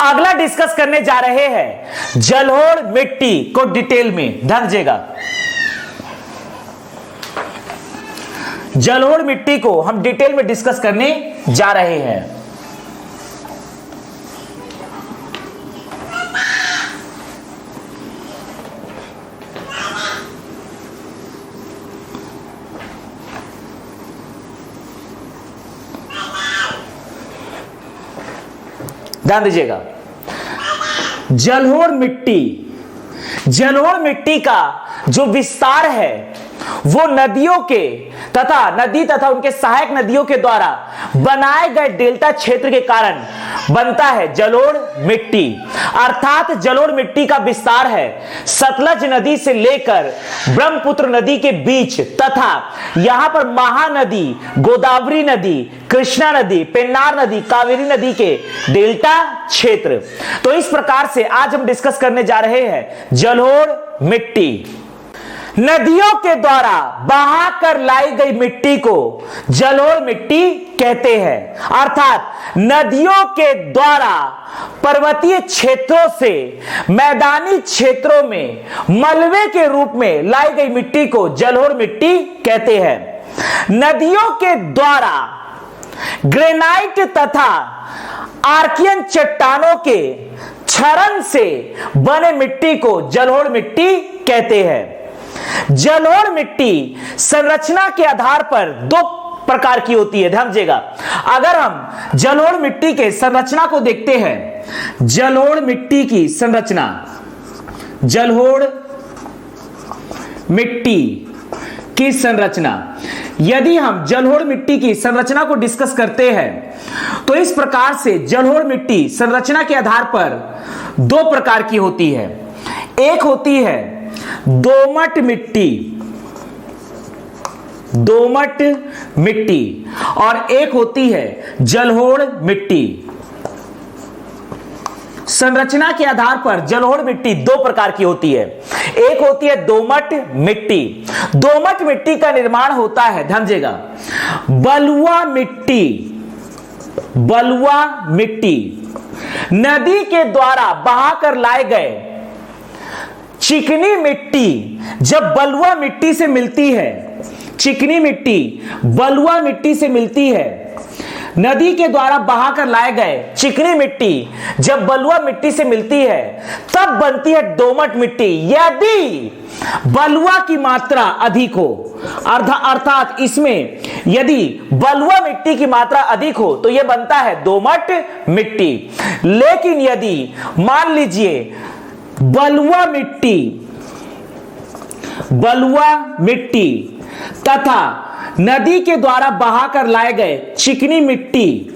अगला डिस्कस करने जा रहे हैं जलोढ़ मिट्टी को डिटेल में। ध्यान दीजिएगा, जलोढ़ मिट्टी को हम डिटेल में डिस्कस करने जा रहे हैं। ध्यान दीजिएगा, जलोढ़ मिट्टी का जो विस्तार है वो नदियों के तथा उनके सहायक नदियों के द्वारा बनाए गए डेल्टा क्षेत्र के कारण बनता है जलोढ़ मिट्टी। अर्थात जलोढ़ मिट्टी का विस्तार है सतलज नदी से लेकर ब्रह्मपुत्र नदी के बीच तथा यहां पर महानदी, गोदावरी नदी, कृष्णा नदी, पेन्नार नदी, कावेरी नदी के डेल्टा क्षेत्र। तो इस प्रकार से आज हम डिस्कस करने जा रहे हैं जलोढ़ मिट्टी। नदियों के द्वारा बहाकर लाई गई मिट्टी को जलोढ़ मिट्टी कहते हैं। अर्थात नदियों के द्वारा पर्वतीय क्षेत्रों से मैदानी क्षेत्रों में मलबे के रूप में लाई गई मिट्टी को जलोढ़ मिट्टी कहते हैं। नदियों के द्वारा ग्रेनाइट तथा आर्कियन चट्टानों के क्षरण से बने मिट्टी को जलोढ़ मिट्टी कहते हैं। जलोढ़ मिट्टी संरचना के आधार पर दो प्रकार की होती है। ध्यान दीजिएगा, अगर हम जलोढ़ मिट्टी के संरचना को देखते हैं, जलोढ़ मिट्टी की संरचना, जलोढ़ मिट्टी की संरचना, यदि हम जलोढ़ मिट्टी की संरचना को डिस्कस करते हैं तो इस प्रकार से जलोढ़ मिट्टी संरचना के आधार पर दो प्रकार की होती है। एक होती है दोमट मिट्टी और एक होती है जलोढ़ मिट्टी। संरचना के आधार पर जलोढ़ मिट्टी दो प्रकार की होती है। एक होती है दोमट मिट्टी। दोमट मिट्टी का निर्माण होता है, ध्यान दीजिएगा, बलुआ मिट्टी नदी के द्वारा बहाकर लाए गए चिकनी मिट्टी जब बलुआ मिट्टी से मिलती है, चिकनी मिट्टी बलुआ मिट्टी से मिलती है, नदी के द्वारा बहाकर लाए गए चिकनी मिट्टी जब बलुआ मिट्टी से मिलती है तब बनती है दोमट मिट्टी। यदि बलुआ की मात्रा अधिक हो, अर्थात इसमें यदि बलुआ मिट्टी की मात्रा अधिक हो तो यह बनता है दोमट मिट्टी। लेकिन यदि मान लीजिए बलुआ मिट्टी तथा नदी के द्वारा बहाकर लाए गए चिकनी मिट्टी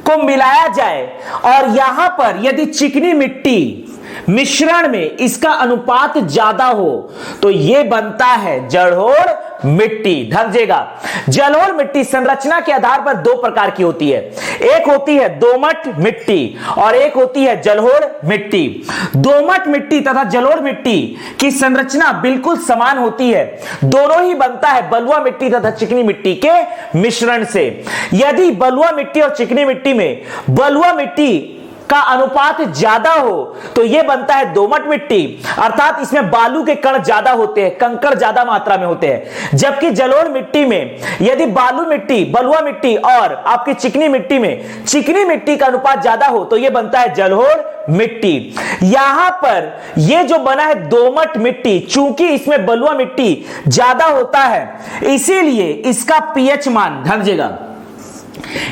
को मिलाया जाए और यहां पर यदि चिकनी मिट्टी मिश्रण में इसका अनुपात ज्यादा हो तो यह बनता है जलोढ़ मिट्टी। ध्यान दीजिएगा, जलोढ़ मिट्टी संरचना के आधार पर दो प्रकार की होती है। एक होती है दोमट मिट्टी और एक होती है जलोढ़ मिट्टी। दोमट मिट्टी तथा जलोढ़ मिट्टी की संरचना बिल्कुल समान होती है, दोनों ही बनता है बलुआ मिट्टी तथा चिकनी मिट्टी के मिश्रण से। यदि बलुआ मिट्टी और चिकनी मिट्टी में बलुआ मिट्टी का अनुपात ज्यादा हो तो यह बनता है दोमट मिट्टी, अर्थात इसमें बालू के कण ज्यादा होते हैं, कंकड़ ज्यादा मात्रा में होते हैं। जबकि जलोढ़ मिट्टी में यदि बलुआ मिट्टी और आपकी चिकनी मिट्टी में चिकनी मिट्टी का अनुपात ज्यादा हो तो यह बनता है जलोढ़ मिट्टी। यहां पर यह जो बना है दोमट मिट्टी, चूंकि इसमें बलुआ मिट्टी ज्यादा होता है इसीलिए इसका पीएच मान, ध्यान दीजिएगा,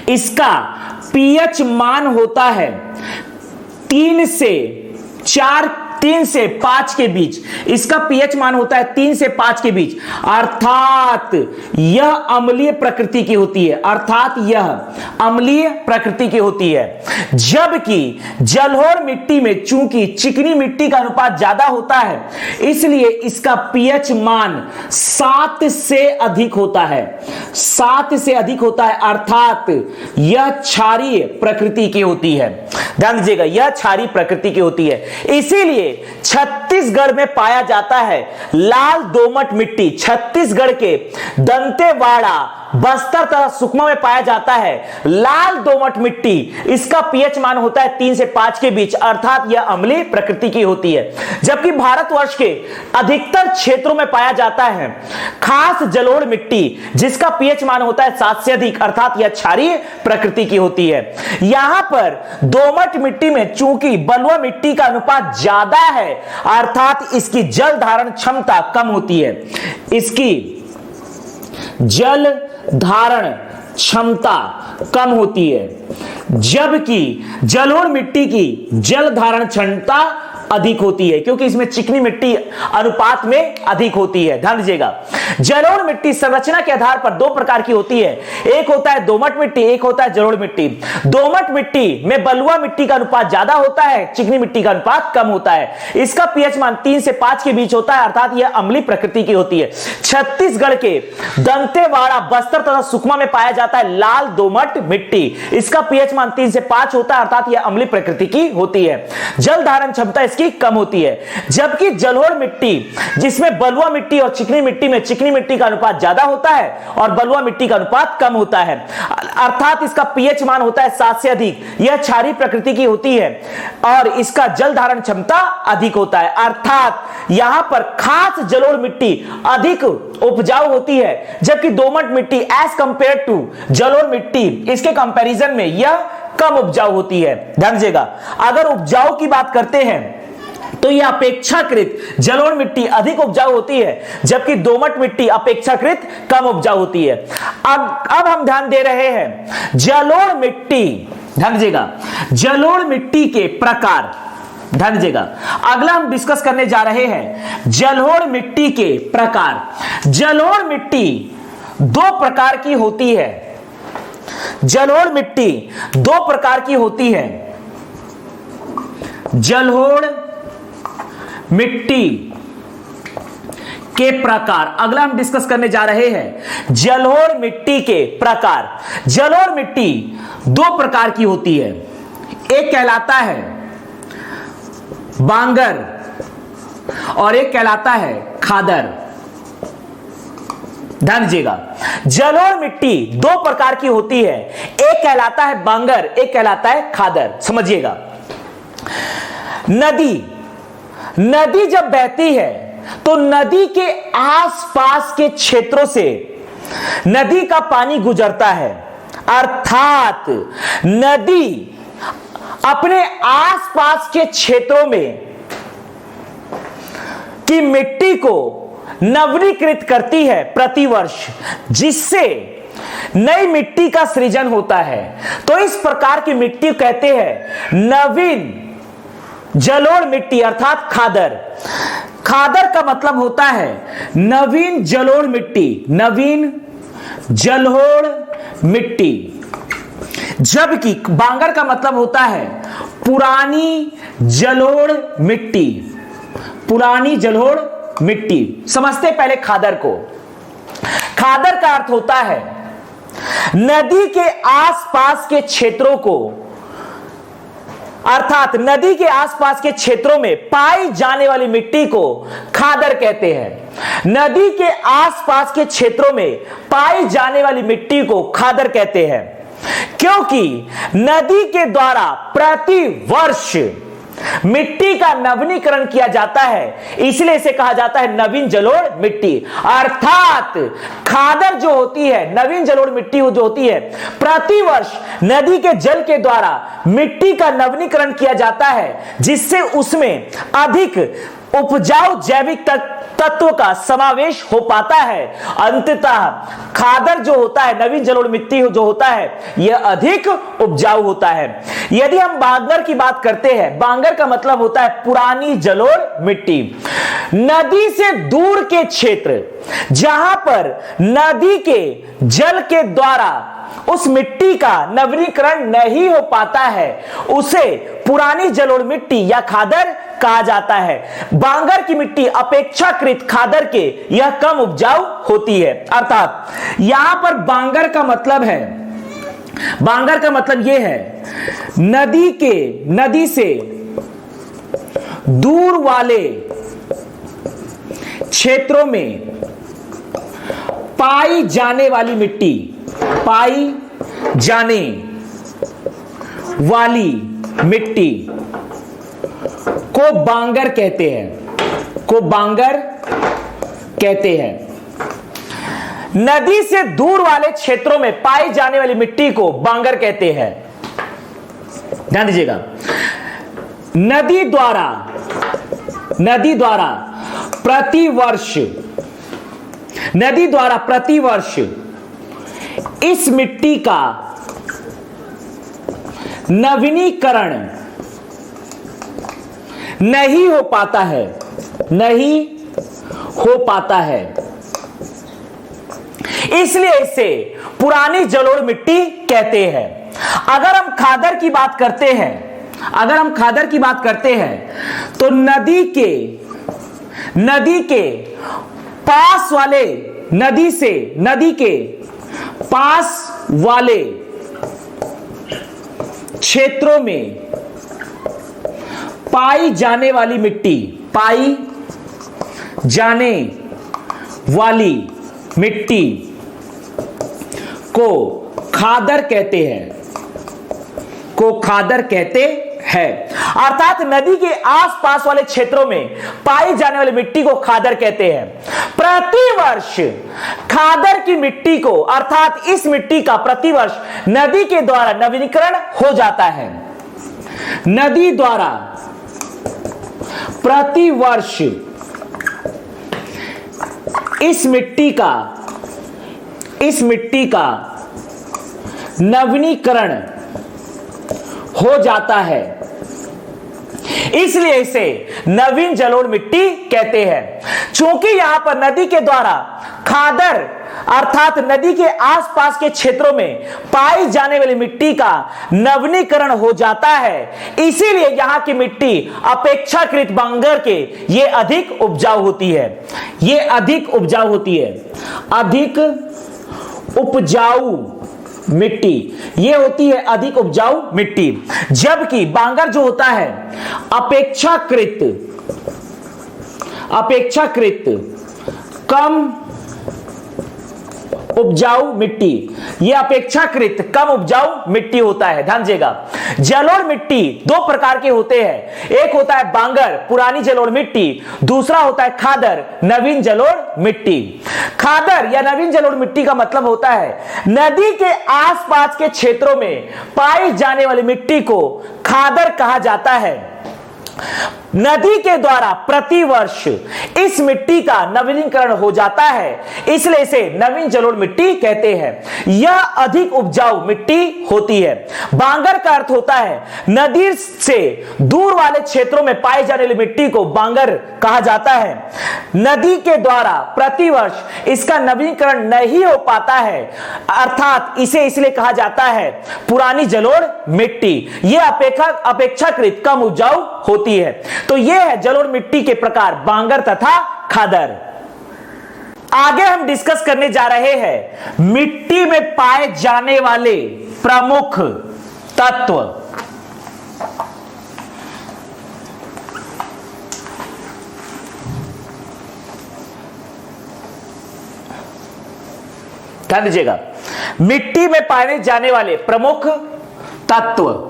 इसका पीएच मान होता है 3 से 5 के बीच। इसका पीएच मान होता है 3 से 5 के बीच, अर्थात यह अम्लीय प्रकृति की होती है, जबकि जलोढ़ मिट्टी में चूंकि चिकनी मिट्टी का अनुपात ज्यादा होता है इसलिए इसका पीएच मान 7 से अधिक होता है, अर्थात यह क्षारीय प्रकृति की होती है। ध्यान दीजिएगा, यह क्षारीय प्रकृति की होती है। इसीलिए छत्तीसगढ़ में पाया जाता है लाल दोमट मिट्टी। छत्तीसगढ़ के दंतेवाड़ा बस्तर तथा सुकमा में पाया जाता है। लाल दोमट मिट्टी, इसका पीएच मान होता है 3 से 5 के बीच, अर्थात यह अम्लीय प्रकृति की होती है। जबकि भारतवर्ष के अधिकतर क्षेत्रों में पाया जाता है खास जलोढ़ मिट्टी, जिसका पीएच मान होता है 7 से अधिक, अर्थात यह क्षारीय प्रकृति की होती है। यहां पर दोमट मिट्टी में चूंकि बलुआ मिट्टी का अनुपात ज्यादा है, अर्थात इसकी जल धारण क्षमता कम होती है। इसकी जल धारण क्षमता कम होती है, जबकि जलोढ़ मिट्टी की जल धारण क्षमता अधिक होती है, क्योंकि इसमें चिकनी मिट्टी अनुपात में अधिक होती है। ध्यान दीजिएगा, जलोढ़ मिट्टी संरचना के आधार पर 2 प्रकार की होती है। एक होता है दोमट मिट्टी, एक होता है जलोढ़ मिट्टी। दोमट मिट्टी में बलुआ मिट्टी का अनुपात ज्यादा होता है, चिकनी मिट्टी का अनुपात कम होता है। इसका पीएच मान 3 से 5 के बीच होता है, अर्थात यह अम्लीय प्रकृति की होती है। छत्तीसगढ़ के दंतेवाड़ा, बस्तर तथा सुकमा में पाया जाता है लाल दोमट मिट्टी, इसका पीएच मान 3 से 5 होता है, अर्थात यह अम्लीय प्रकृति की होती है। जल धारण क्षमता की कम होती है। जबकि जलोढ़ मिट्टी, जिसमें बलुआ मिट्टी और चिकनी मिट्टी में चिकनी मिट्टी का अनुपात ज्यादा होता है और बलुआ मिट्टी का अनुपात कम होता है, अर्थात इसका पीएच मान होता है 7 से अधिक। यह क्षारीय प्रकृति की होती है और इसका जल धारण क्षमता अधिक होता है, अर्थात यहां पर खास जलोढ़ मिट्टी अधिक उपजाऊ होती है, जबकि दोमट मिट्टी एज कंपेयर टू जलोढ़ मिट्टी, इसके कंपैरिजन में यह कम उपजाऊ होती है। ध्यान दीजिएगा, अगर उपजाऊ की बात करते हैं तो यह अपेक्षाकृत जलोढ़ मिट्टी अधिक उपजाऊ होती है, जबकि दोमट मिट्टी अपेक्षाकृत कम उपजाऊ होती है। अब हम ध्यान दे रहे हैं जलोढ़ मिट्टी, ध्यान दीजिएगा, जलोढ़ मिट्टी के प्रकार। ध्यान दीजिएगा, अगला हम डिस्कस करने जा रहे हैं जलोढ़ मिट्टी के प्रकार। जलोढ़ मिट्टी 2 प्रकार की होती है। जलोढ़ मिट्टी 2 प्रकार की होती है। जलोढ़ मिट्टी के प्रकार, अगला हम डिस्कस करने जा रहे हैं जलोढ़ मिट्टी के प्रकार। जलोढ़ मिट्टी 2 प्रकार की होती है। एक कहलाता है बांगर और एक कहलाता है खादर। ध्यान दीजिएगा, जलोढ़ मिट्टी 2 प्रकार की होती है। एक कहलाता है बांगर, एक कहलाता है खादर। समझिएगा, नदी जब बहती है तो नदी के आसपास के क्षेत्रों से नदी का पानी गुजरता है, अर्थात नदी अपने आसपास के क्षेत्रों में की मिट्टी को नवीनीकृत करती है प्रतिवर्ष, जिससे नई मिट्टी का सृजन होता है। तो इस प्रकार की मिट्टी कहते हैं नवीन जलोढ़ मिट्टी, अर्थात खादर। खादर का मतलब होता है नवीन जलोढ़ मिट्टी, नवीन जलोढ़ मिट्टी। जबकि बांगर का मतलब होता है पुरानी जलोढ़ मिट्टी, पुरानी जलोढ़ मिट्टी। समझते पहले खादर को। खादर का अर्थ होता है नदी के आसपास के क्षेत्रों को, अर्थात नदी के आसपास के क्षेत्रों में पाई जाने वाली मिट्टी को खादर कहते हैं। नदी के आसपास के क्षेत्रों में पाई जाने वाली मिट्टी को खादर कहते हैं, क्योंकि नदी के द्वारा प्रति वर्ष मिट्टी का नवीनीकरण किया जाता है, इसलिए इसे कहा जाता है नवीन जलोढ़ मिट्टी। अर्थात खादर जो होती है, नवीन जलोढ़ मिट्टी जो होती है, प्रतिवर्ष नदी के जल के द्वारा मिट्टी का नवीनीकरण किया जाता है, जिससे उसमें अधिक उपजाऊ जैविक तत्व का समावेश हो पाता है। अंततः खादर जो होता है, नवीन जलोढ़ मिट्टी जो होता है, यह अधिक उपजाऊ होता है। यदि हम बांगर की बात करते हैं, बांगर का मतलब होता है पुरानी जलोढ़ मिट्टी। नदी से दूर के क्षेत्र जहां पर नदी के जल के द्वारा उस मिट्टी का नवीनीकरण नहीं हो पाता है, उसे पुरानी जलोढ़ मिट्टी या खादर कहा जाता है। बांगर की मिट्टी अपेक्षाकृत खादर के यह कम उपजाऊ होती है। अर्थात यहां पर बांगर का मतलब है, बांगर का मतलब यह है नदी से दूर वाले क्षेत्रों में पाई जाने वाली मिट्टी, पाई जाने वाली मिट्टी को बांगर कहते हैं, को बांगर कहते हैं। नदी से दूर वाले क्षेत्रों में पाई जाने वाली मिट्टी को बांगर कहते हैं। ध्यान दीजिएगा, नदी द्वारा प्रतिवर्ष इस मिट्टी का नवीनीकरण नहीं हो पाता है, इसलिए इसे पुरानी जलोढ़ मिट्टी कहते हैं। अगर हम खादर की बात करते हैं तो नदी के पास वाले, नदी के पास वाले क्षेत्रों में पाई जाने वाली मिट्टी को खादर कहते हैं, अर्थात नदी के आसपास वाले क्षेत्रों में पाई जाने वाली मिट्टी को खादर कहते हैं। प्रतिवर्ष खादर की मिट्टी को, अर्थात इस मिट्टी का प्रतिवर्ष नदी के द्वारा नवीनीकरण हो जाता है। नदी द्वारा प्रतिवर्ष इस मिट्टी का नवीनीकरण हो जाता है, इसलिए इसे नवीन जलोढ़ मिट्टी कहते हैं। चूंकि यहां पर नदी के द्वारा खादर, अर्थात नदी के आसपास के क्षेत्रों में पाई जाने वाली मिट्टी का नवीनीकरण हो जाता है, इसीलिए यहां की मिट्टी अपेक्षाकृत बांगर के ये अधिक उपजाऊ होती है। अधिक उपजाऊ मिट्टी ये होती है अधिक उपजाऊ मिट्टी, जबकि बांगर जो होता है अपेक्षाकृत कम उपजाऊ मिट्टी, ये अपेक्षाकृत कम उपजाऊ मिट्टी होता है। ध्यान दीजिएगा, जलोढ़ मिट्टी दो प्रकार के होते हैं, एक होता है बांगर पुरानी जलोढ़ मिट्टी, दूसरा होता है खादर नवीन जलोढ़ मिट्टी। खादर या नवीन जलोढ़ मिट्टी का मतलब होता है नदी के आसपास के क्षेत्रों में पाई जाने वाली मिट्टी को खादर कहा जाता है। नदी के द्वारा प्रतिवर्ष इस मिट्टी का नवीनीकरण हो जाता है, इसलिए इसे नवीन जलोढ़ मिट्टी कहते हैं। यह अधिक उपजाऊ मिट्टी होती है। बांगर का अर्थ होता है नदी से दूर वाले क्षेत्रों में पाई जाने वाली मिट्टी को बांगर कहा जाता है। नदी के द्वारा प्रतिवर्ष इसका नवीनीकरण नहीं हो पाता है, अर्थात इसे इसलिए कहा जाता है पुरानी जलोढ़ मिट्टी। यह अपेक्षाकृत कम उपजाऊ होती है। तो यह है जलोढ़ मिट्टी के प्रकार बांगर तथा खादर। आगे हम डिस्कस करने जा रहे हैं मिट्टी में पाए जाने वाले प्रमुख तत्व। ध्यान दीजिएगा, मिट्टी में पाए जाने वाले प्रमुख तत्व।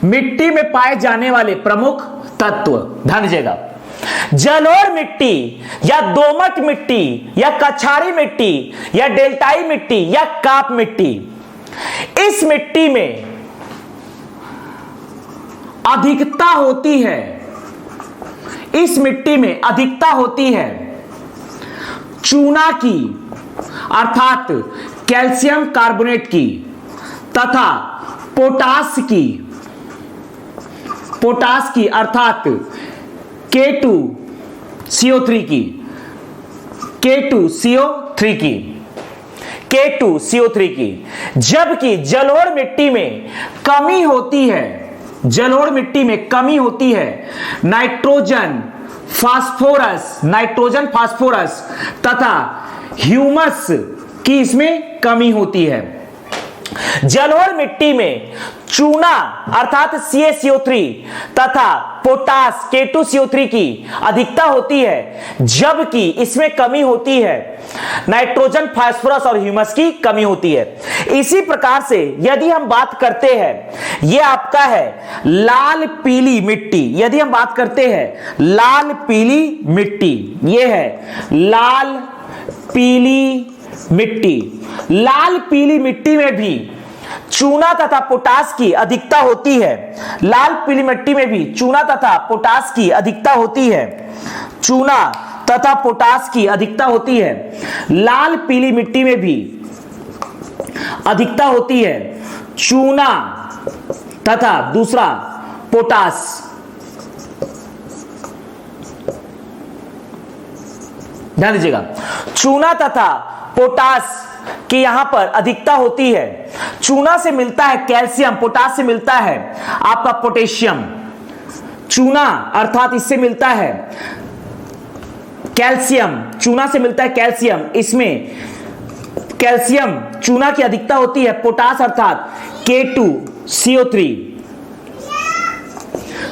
मिट्टी में पाए जाने वाले प्रमुख तत्व, ध्यान दीजिएगा, जलोढ़ मिट्टी या दोमट मिट्टी या कछारी मिट्टी या डेल्टाई मिट्टी या काप मिट्टी, इस मिट्टी में अधिकता होती है चूना की, अर्थात कैल्शियम कार्बोनेट की, तथा पोटास की अर्थात K2CO3 की, जबकि जलोढ़ मिट्टी में कमी होती है नाइट्रोजन फास्फोरस तथा ह्यूमस की इसमें कमी होती है। जलोढ़ मिट्टी में चूना अर्थात CaCO3 तथा पोटास K2CO3 की अधिकता होती है, जबकि इसमें कमी होती है नाइट्रोजन, फास्फोरस और ह्यूमस की कमी होती है। इसी प्रकार से यदि हम बात करते हैं, यह आपका है लाल पीली मिट्टी, यदि हम बात करते हैं लाल पीली मिट्टी, यह है लाल पीली मिट्टी। लाल पीली मिट्टी में भी चूना तथा पोटास की अधिकता होती है। लाल पीली मिट्टी में भी चूना तथा पोटास की अधिकता होती है। चूना तथा पोटास की अधिकता होती है। लाल पीली मिट्टी में भी अधिकता होती है चूना तथा दूसरा पोटास। ध्यान दीजिएगा, चूना तथा पोटास की यहां पर अधिकता होती है। चूना से मिलता है कैल्शियम, पोटास से मिलता है आपका पोटेशियम। चूना अर्थात इससे मिलता है कैल्शियम, चूना से मिलता है कैल्शियम, इसमें कैल्शियम चूना की अधिकता होती है। पोटास अर्थात K2CO3।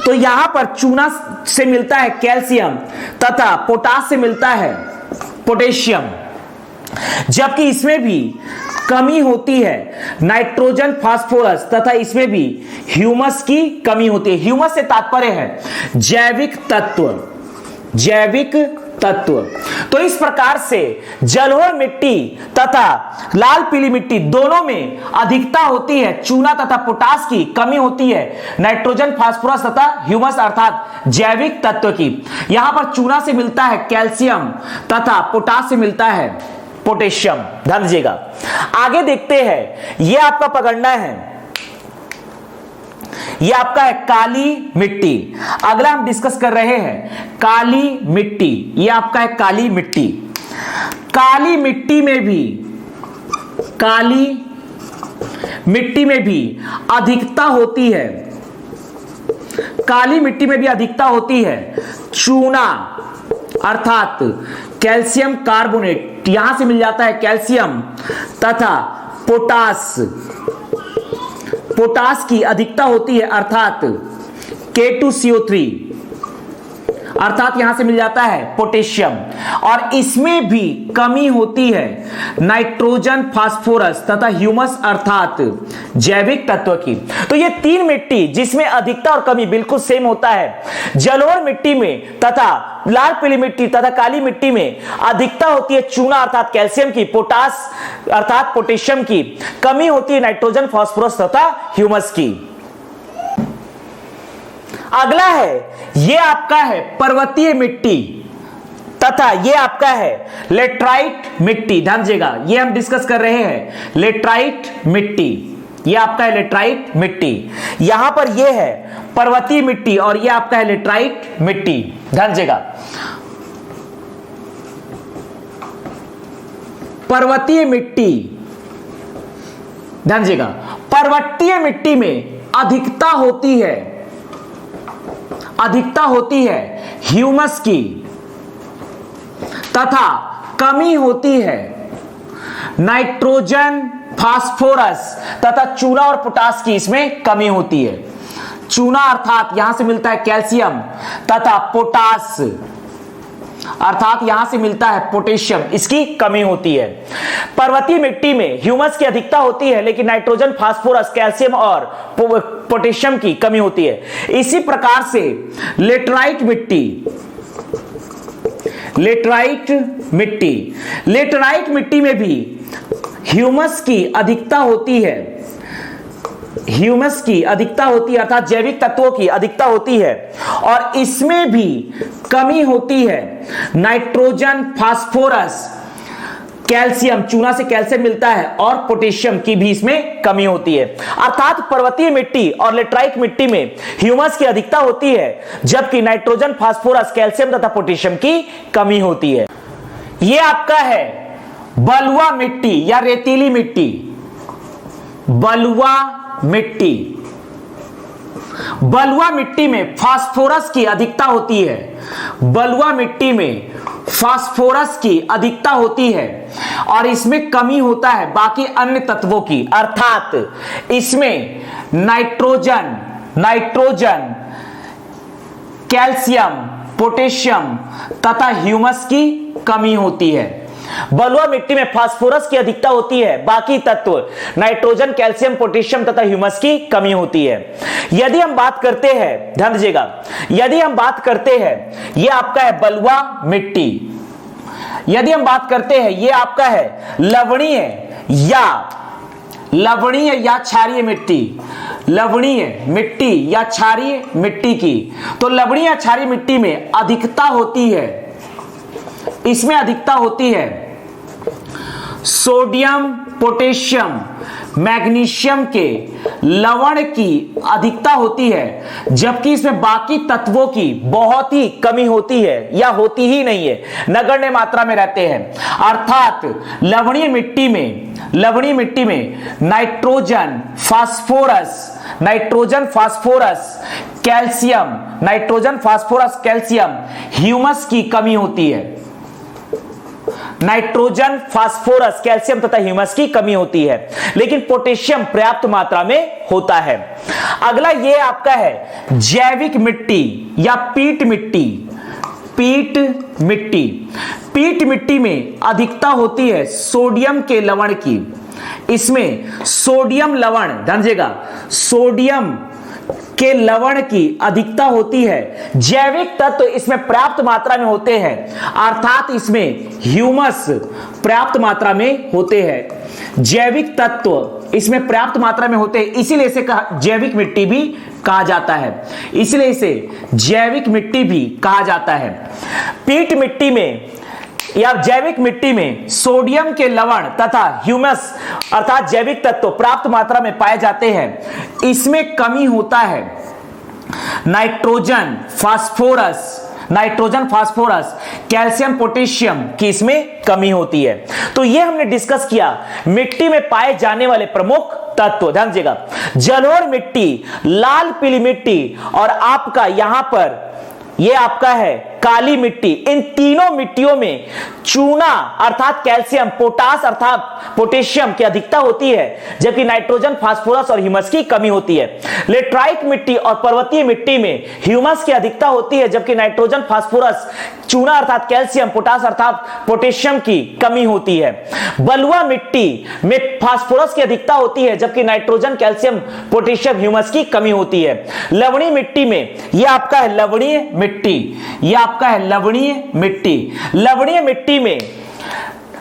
तो यहां पर चूना से मिलता है कैल्शियम तथा पोटास से मिलता है पोटेशियम, जबकि इसमें भी कमी होती है नाइट्रोजन, फास्फोरस तथा इसमें भी ह्यूमस की कमी होती है। ह्यूमस से तात्पर्य है जैविक तत्व, जैविक तत्व। तो इस प्रकार से जलोढ़ मिट्टी तथा लाल पीली मिट्टी दोनों में अधिकता होती है चूना तथा पोटास की, कमी होती है नाइट्रोजन, फास्फोरस तथा ह्यूमस अर्थात जैविक तत्व की। यहां पर चूना से मिलता है कैल्शियम तथा पोटास से मिलता है पोटेशियम। ध्यान दीजिएगा, आगे देखते हैं, यह आपका पकड़ना है, यह आपका है काली मिट्टी। अगला हम डिस्कस कर रहे हैं काली मिट्टी, यह आपका है काली मिट्टी। काली मिट्टी में भी, काली मिट्टी में भी अधिकता होती है, काली मिट्टी में भी अधिकता होती है चूना अर्थात कैल्शियम कार्बोनेट, यहां से मिल जाता है कैल्शियम तथा पोटास, पोटास की अधिकता होती है अर्थात K2CO3, अर्थात यहां से मिल जाता है पोटेशियम, और इसमें भी कमी होती है नाइट्रोजन, फास्फोरस तथा ह्यूमस अर्थात जैविक तत्व की। तो ये तीन मिट्टी जिसमें अधिकता और कमी बिल्कुल सेम होता है। जलोढ़ मिट्टी में तथा लाल पीली मिट्टी तथा काली मिट्टी में अधिकता होती है चूना अर्थात कैल्शियम की, पोटास अर्थात पोटेशियम की, कमी होती है नाइट्रोजन, फास्फोरस तथा ह्यूमस की। अगला है, यह आपका है पर्वतीय मिट्टी तथा यह आपका है लेटराइट मिट्टी। ध्यान दीजिएगा, यह हम डिस्कस कर रहे हैं लेटराइट मिट्टी, यह आपका है लेटराइट मिट्टी। यहां पर यह है पर्वतीय मिट्टी और यह आपका है लेटराइट मिट्टी। ध्यान दीजिएगा, पर्वतीय मिट्टी, ध्यान दीजिएगा, पर्वतीय मिट्टी में अधिकता होती है, अधिकता होती है ह्यूमस की तथा कमी होती है नाइट्रोजन, फास्फोरस तथा चूना और पोटास की, इसमें कमी होती है। चूना अर्थात यहां से मिलता है कैल्शियम तथा पोटास अर्थात यहां से मिलता है पोटेशियम, इसकी कमी होती है। पर्वतीय मिट्टी में ह्यूमस की अधिकता होती है लेकिन नाइट्रोजन, फास्फोरस, कैल्शियम और पोटेशियम की कमी होती है। इसी प्रकार से लेटराइट मिट्टी, लेटराइट मिट्टी, लेटराइट मिट्टी में भी ह्यूमस की अधिकता होती है, ह्यूमस की अधिकता होती है अर्थात जैविक तत्वों की अधिकता होती है, और इसमें भी कमी होती है नाइट्रोजन, फास्फोरस, कैल्शियम, चूना से कैल्शियम मिलता है, और पोटेशियम की भी इसमें कमी होती है। अर्थात पर्वतीय मिट्टी और लेटराइट मिट्टी में ह्यूमस की अधिकता होती है जबकि नाइट्रोजन, फास्फोरस, कैल्शियम तथा पोटेशियम की कमी होती है। यह आपका है बलुआ मिट्टी या रेतीली मिट्टी, बलुआ मिट्टी। बलुआ मिट्टी में फास्फोरस की अधिकता होती है। बलुआ मिट्टी में फास्फोरस की अधिकता होती है और इसमें कमी होता है बाकी अन्य तत्वों की, अर्थात इसमें नाइट्रोजन, कैल्शियम, पोटेशियम तथा ह्यूमस की कमी होती है। बलुआ मिट्टी में फास्फोरस की अधिकता होती है, बाकी तत्व नाइट्रोजन, कैल्शियम, पोटेशियम तथा ह्यूमस की कमी होती है। यदि हम बात करते हैं, ध्यान दीजिएगा, यदि हम बात करते हैं ये आपका है बलुआ मिट्टी, यदि हम बात करते हैं ये आपका है लवणीय या क्षारीय मिट्टी, लवणीय मिट्टी या क्षारीय मिट्टी की, तो लवणीय या क्षारीय मिट्टी में अधिकता होती है, इसमें अधिकता होती है सोडियम, पोटेशियम, मैग्नीशियम के लवण की अधिकता होती है, जबकि इसमें बाकी तत्वों की बहुत ही कमी होती है या होती ही नहीं है, नगण्य मात्रा में रहते हैं। अर्थात लवणीय मिट्टी में नाइट्रोजन, फास्फोरस, कैल्शियम, ह्यूमस की कमी होती है। नाइट्रोजन, फास्फोरस, कैल्शियम तथा ह्यूमस की कमी होती है, लेकिन पोटेशियम पर्याप्त मात्रा में होता है। अगला ये आपका है जैविक मिट्टी या पीट मिट्टी। पीट मिट्टी में अधिकता होती है सोडियम के लवण की, इसमें सोडियम लवण, ध्यान दीजिएगा, सोडियम के लवण की अधिकता होती है। जैविक तत्व इसमें पर्याप्त मात्रा में होते हैं, अर्थात इसमें ह्यूमस पर्याप्त मात्रा में होते हैं। जैविक तत्व इसमें पर्याप्त मात्रा में होते हैं, इसीलिए इसे जैविक मिट्टी भी कहा जाता है, इसलिए इसे जैविक मिट्टी भी कहा जाता है। पीट मिट्टी में या जैविक मिट्टी में सोडियम के लवण तथा ह्यूमस अर्थात जैविक तत्व पर्याप्त मात्रा में पाए जाते हैं, इसमें कमी होता है नाइट्रोजन, फास्फोरस, कैल्शियम, पोटेशियम की इसमें कमी होती है। तो ये हमने डिस्कस किया मिट्टी में पाए जाने वाले प्रमुख तत्व। ध्यान दीजिएगा, जलोढ़ मिट्टी, लाल पीली मिट्टी और आपका यहां पर ये आपका है काली मिट्टी, इन तीनों मिट्टियों में चूना अर्थात कैल्शियम, पोटास अर्थात पोटेशियम की अधिकता होती है, जबकि नाइट्रोजन, फास्फोरस और ह्यूमस की कमी होती है। लेटराइट मिट्टी और पर्वतीय मिट्टी में ह्यूमस की अधिकता होती है, जबकि नाइट्रोजन, फास्फोरस, चूना अर्थात कैल्शियम, पोटास अर्थात पोटेशियम की कमी होती है। बलुआ मिट्टी में फास्फोरस की अधिकता होती है, जबकि नाइट्रोजन, कैल्शियम, पोटेशियम, ह्यूमस की कमी होती है। लवणीय मिट्टी में यह आपका है लवणीय मिट्टी, यह आपका है लवणीय मिट्टी में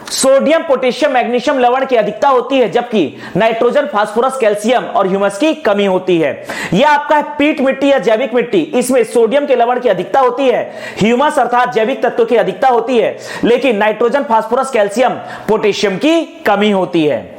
सोडियम, पोटेशियम, मैग्नीशियम लवण की अधिकता होती है, जबकि नाइट्रोजन, फास्फोरस, कैल्शियम और ह्यूमस की कमी होती है। यह आपका है पीट मिट्टी या जैविक मिट्टी, इसमें सोडियम के लवण की अधिकता होती है, ह्यूमस अर्थात जैविक तत्वों की अधिकता होती है, लेकिन नाइट्रोजन, फास्फोरस, कैल्शियम, पोटेशियम की कमी होती है।